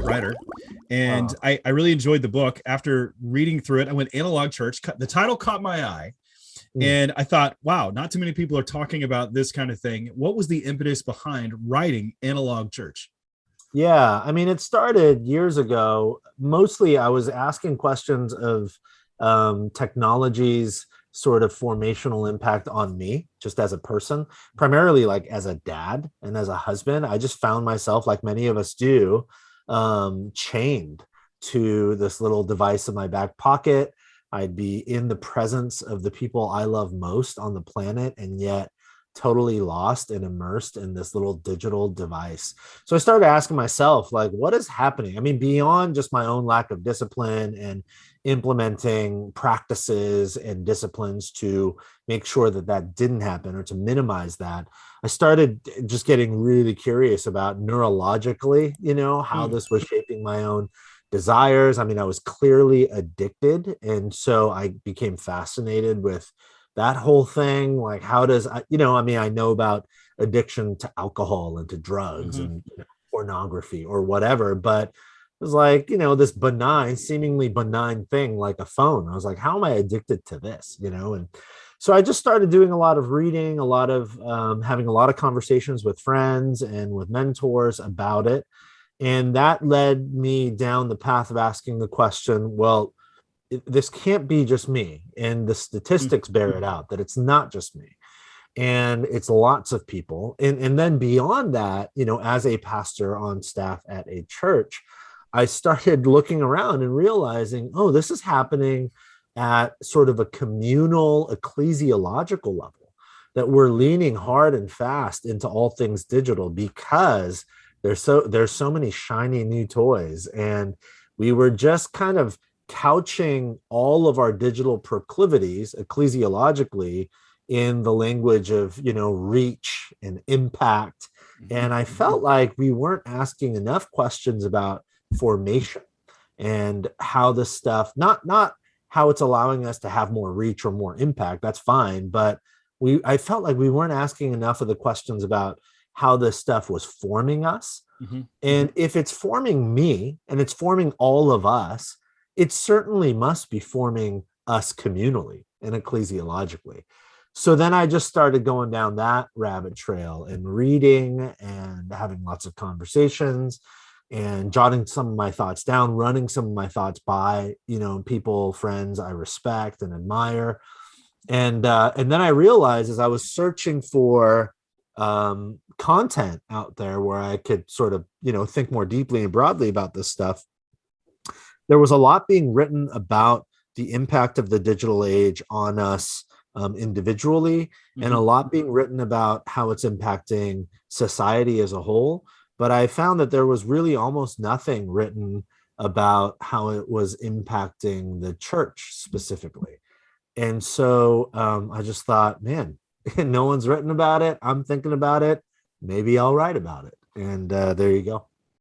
great writer. And I really enjoyed the book. After reading through it, I went Analog Church. The title caught my eye. And I thought, wow, not too many people are talking about this kind of thing. What was the impetus behind writing Analog Church? Yeah, I mean, it started years ago. Mostly I was asking questions of technology's sort of formational impact on me, just as a person, primarily like as a dad and as a husband. I just found myself, like many of us do, chained to this little device in my back pocket. I'd be in the presence of the people I love most on the planet, and yet totally lost and immersed in this little digital device. So I started asking myself, like, what is happening? I mean, beyond just my own lack of discipline and implementing practices and disciplines to make sure that that didn't happen or to minimize that, I started just getting really curious about neurologically, how this was shaping my own desires. I mean, I was clearly addicted. And so I became fascinated with that whole thing. Like, how does, I know about addiction to alcohol and to drugs and pornography or whatever, but it was like, this seemingly benign thing like a phone. I was like, how am I addicted to this? And so I just started doing a lot of reading, a lot of having a lot of conversations with friends and with mentors about it. And that led me down the path of asking the question, well, this can't be just me. And the statistics bear it out that it's not just me. And it's lots of people. And then beyond that, as a pastor on staff at a church, I started looking around and realizing, oh, this is happening at sort of a communal ecclesiological level, that we're leaning hard and fast into all things digital because there's so many shiny new toys. And we were just kind of couching all of our digital proclivities ecclesiologically in the language of, reach and impact. And I felt like we weren't asking enough questions about formation and how this stuff, not how it's allowing us to have more reach or more impact. That's fine. But I felt like we weren't asking enough of the questions about how this stuff was forming us. And if it's forming me and it's forming all of us, it certainly must be forming us communally and ecclesiologically. So then I just started going down that rabbit trail and reading and having lots of conversations and jotting some of my thoughts down, running some of my thoughts by, people, friends I respect and admire. And then I realized as I was searching for content out there where I could sort of, think more deeply and broadly about this stuff, there was a lot being written about the impact of the digital age on us individually, and a lot being written about how it's impacting society as a whole. But I found that there was really almost nothing written about how it was impacting the church specifically. And so I just thought, man, no one's written about it. I'm thinking about it. Maybe I'll write about it. And there you go.